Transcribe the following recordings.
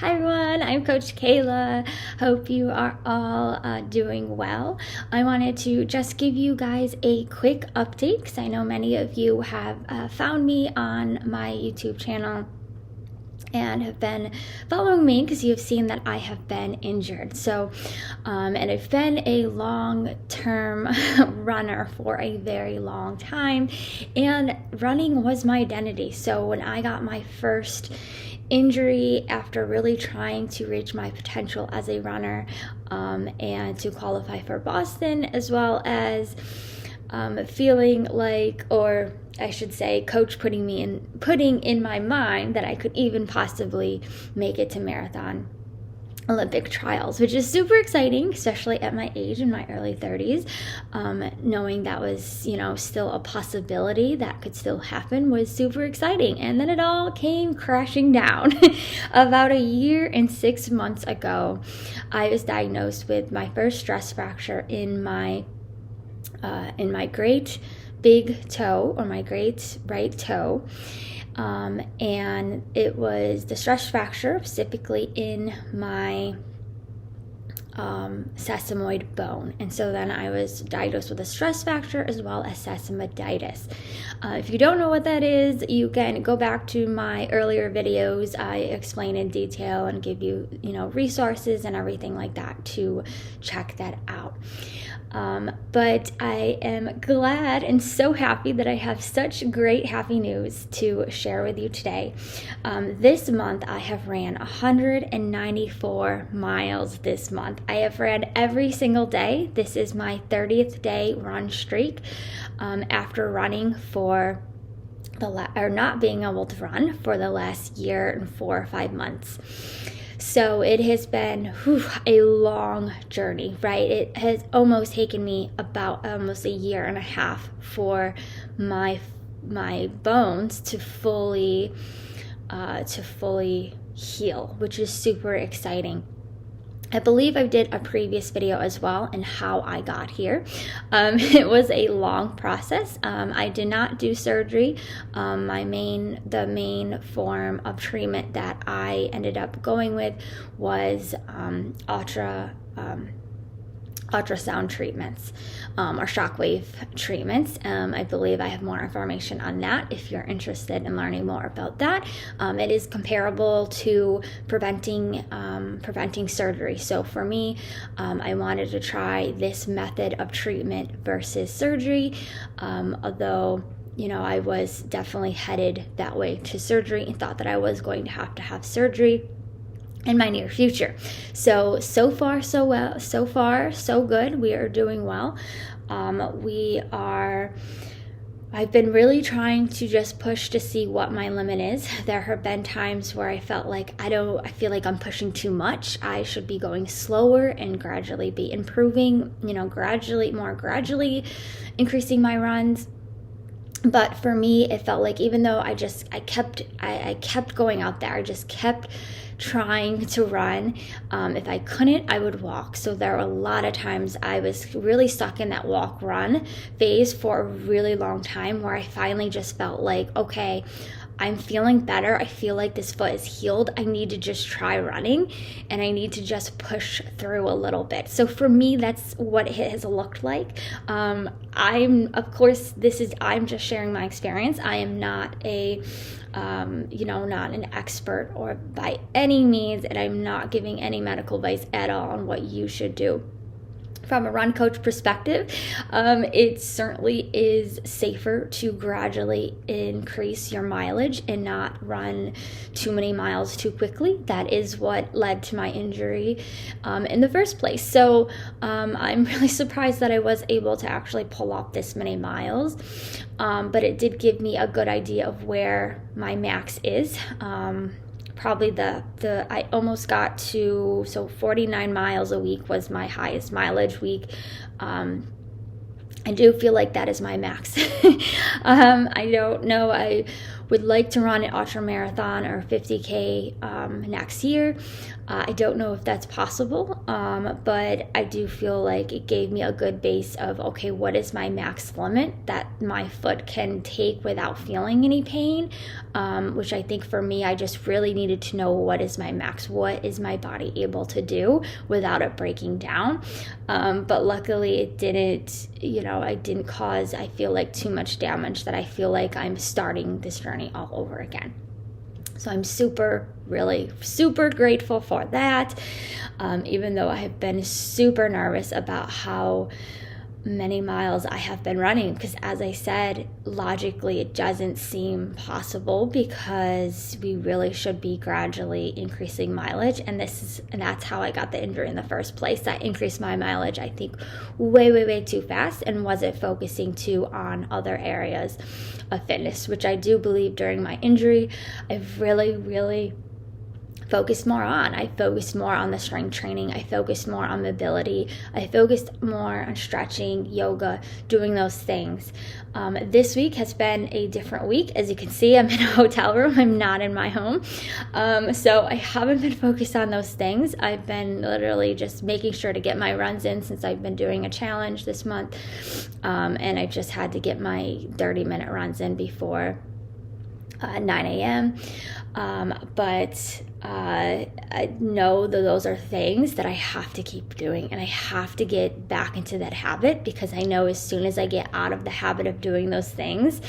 Hi everyone, I'm Coach Kayla. Hope you are all doing well. I wanted to just give you guys a quick update because I know many of you have found me on my YouTube channel and have been following me because you've seen that I have been injured. So, and I've been a long-term runner for a very long time, and running was my identity. So when I got my first injury after really trying to reach my potential as a runner and to qualify for Boston, as well as feeling like, or I should say, coach putting in my mind that I could even possibly make it to marathon Olympic trials, which is super exciting, especially at my age in my early 30s. Knowing that was, still a possibility that could still happen was super exciting. And then it all came crashing down. About a year and 6 months ago, I was diagnosed with my first stress fracture in my great big toe, or my great right toe. And it was the stress fracture specifically in my sesamoid bone. And so then I was diagnosed with a stress fracture as well as sesamoiditis. If you don't know what that is, you can go back to my earlier videos. I explain in detail and give you, resources and everything like that to check that out. But I am glad and so happy that I have such great happy news to share with you today. This month I have ran 194 miles this month. I have ran every single day. This is my 30th day run streak after running for not being able to run for the last year and 4 or 5 months. So it has been a long journey, right? It has almost taken me about almost a year and a half for my bones to fully heal, which is super exciting. I believe I did a previous video as well on how I got here. It was a long process. I did not do surgery. The main form of treatment that I ended up going with was ultrasound treatments or shockwave treatments. I believe I have more information on that if you're interested in learning more about that. It is comparable to preventing surgery. So for me, I wanted to try this method of treatment versus surgery, although I was definitely headed that way to surgery and thought that I was going to have surgery in my near future. So far so good. We are doing well. I've been really trying to just push to see what my limit is. There have been times where I felt like I feel like I'm pushing too much. I should be going slower and gradually be improving, gradually increasing my runs. But for me, it felt like even though I kept going out there, I just kept trying to run. If I couldn't, I would walk. So there were a lot of times I was really stuck in that walk-run phase for a really long time, where I finally just felt like, okay, I'm feeling better. I feel like this foot is healed. I need to just try running, and I need to just push through a little bit. So for me, that's what it has looked like. I'm just sharing my experience. I am not not an expert or by any means, and I'm not giving any medical advice at all on what you should do. From a run coach perspective, it certainly is safer to gradually increase your mileage and not run too many miles too quickly. That is what led to my injury in the first place. So I'm really surprised that I was able to actually pull off this many miles, but it did give me a good idea of where my max is. Probably I almost got to, 49 miles a week was my highest mileage week. I do feel like that is my max. I don't know. I would like to run an ultra marathon or 50K next year. I don't know if that's possible, but I do feel like it gave me a good base of, okay, what is my max limit that my foot can take without feeling any pain, which I think for me, I just really needed to know what is my max, what is my body able to do without it breaking down. But luckily it didn't, I didn't cause, I feel like, too much damage that I feel like I'm starting this journey all over again. So I'm really super grateful for that, even though I have been super nervous about how many miles I have been running, because as I said, logically it doesn't seem possible, because we really should be gradually increasing mileage, and that's how I got the injury in the first place. I increased my mileage, I think, way too fast, and wasn't focusing too on other areas of fitness, which I do believe during my injury I've really focused more on. I focused more on the strength training. I focused more on mobility. I focused more on stretching, yoga, doing those things. This week has been a different week. As you can see, I'm in a hotel room. I'm not in my home. So I haven't been focused on those things. I've been literally just making sure to get my runs in, since I've been doing a challenge this month. And I just had to get my 30-minute runs in before 9 a.m. But I know that those are things that I have to keep doing, and I have to get back into that habit, because I know as soon as I get out of the habit of doing those things,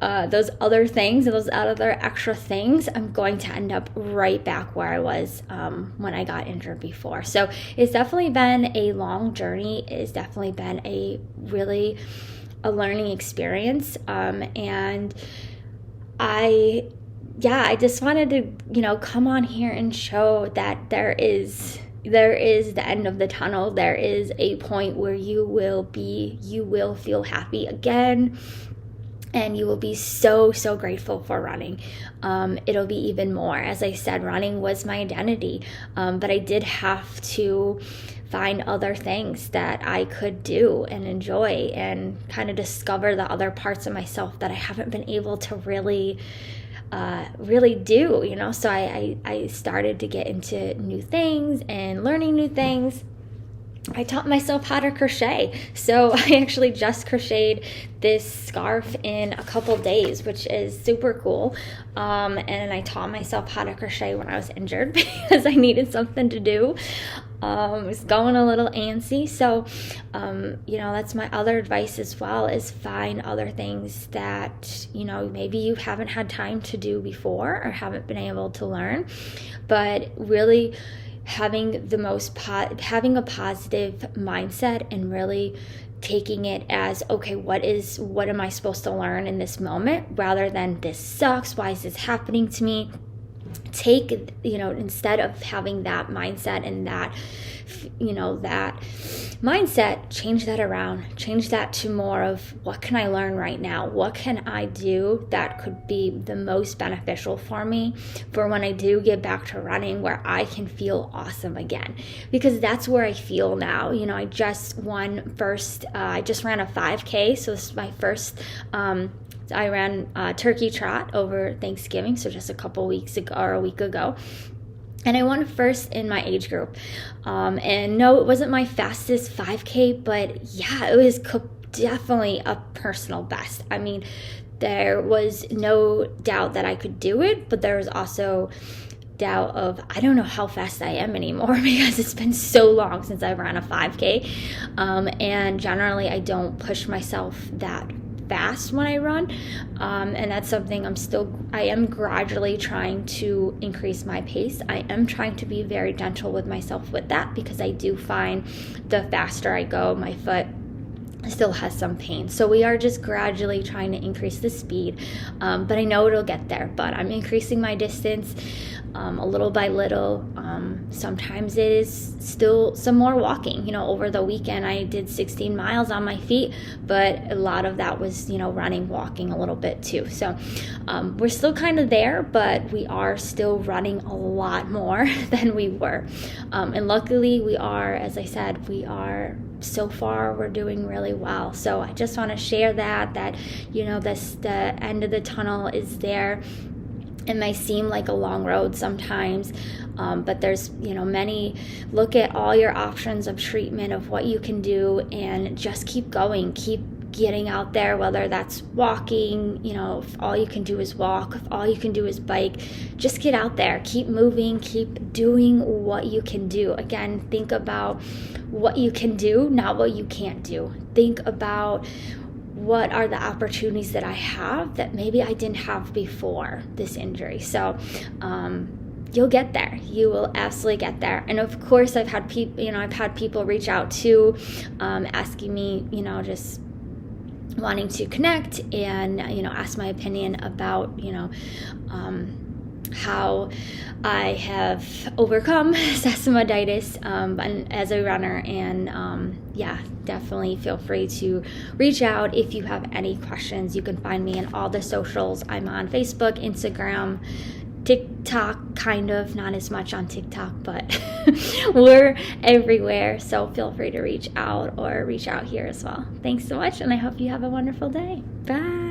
those other extra things, I'm going to end up right back where I was when I got injured before. So it's definitely been a long journey. It's definitely been a learning experience, and I just wanted to, come on here and show that there is the end of the tunnel. There is a point where you will feel happy again, and you will be so grateful for running. It'll be even more. As I said, running was my identity, but I did have to find other things that I could do and enjoy, and kind of discover the other parts of myself that I haven't been able to really do, so I started to get into new things and learning new things. I taught myself how to crochet. So I actually just crocheted this scarf in a couple days, which is super cool. And I taught myself how to crochet when I was injured because I needed something to do. I was going a little antsy. So, that's my other advice as well, is find other things that, maybe you haven't had time to do before or haven't been able to learn, but really having having a positive mindset and really taking it as, okay, what am I supposed to learn in this moment, rather than this sucks, why is this happening to me? Take, instead of having that mindset and that mindset, change that around. Change that to more of, what can I learn right now? What can I do that could be the most beneficial for me for when I do get back to running, where I can feel awesome again? Because that's where I feel now. I just ran a 5K, so this is my first. I ran a turkey trot over Thanksgiving, so just a couple weeks ago, or a week ago. And I won first in my age group. And no, it wasn't my fastest 5K, but yeah, it was definitely a personal best. I mean, there was no doubt that I could do it, but there was also doubt of, I don't know how fast I am anymore, because it's been so long since I ran a 5K. And generally, I don't push myself that fast when I run, and that's something I am gradually trying to increase my pace. I am trying to be very gentle with myself with that, because I do find the faster I go, my foot still has some pain. So we are just gradually trying to increase the speed, but I know it'll get there. But I'm increasing my distance, a little by little. Sometimes it is still some more walking. Over the weekend I did 16 miles on my feet, but a lot of that was, running, walking a little bit too. So we're still kind of there, but we are still running a lot more than we were. And luckily we are, as I said, so far we're doing really well. So I just want to share that the end of the tunnel is there. It may seem like a long road sometimes, but there's, look at all your options of treatment, of what you can do, and just keep going, keep getting out there, whether that's walking, if all you can do is walk, if all you can do is bike, just get out there, keep moving, keep doing what you can do. Again, think about what you can do, not what you can't do. Think about what are the opportunities that I have that maybe I didn't have before this injury. So you'll get there. You will absolutely get there. And of course, I've had people reach out too, asking me, just wanting to connect and, ask my opinion about, how I have overcome Sesamoiditis as a runner. And definitely feel free to reach out if you have any questions. You can find me in all the socials. I'm on Facebook, Instagram, TikTok, kind of, not as much on TikTok, but we're everywhere. So feel free to reach out or reach out here as well. Thanks so much, and I hope you have a wonderful day. Bye.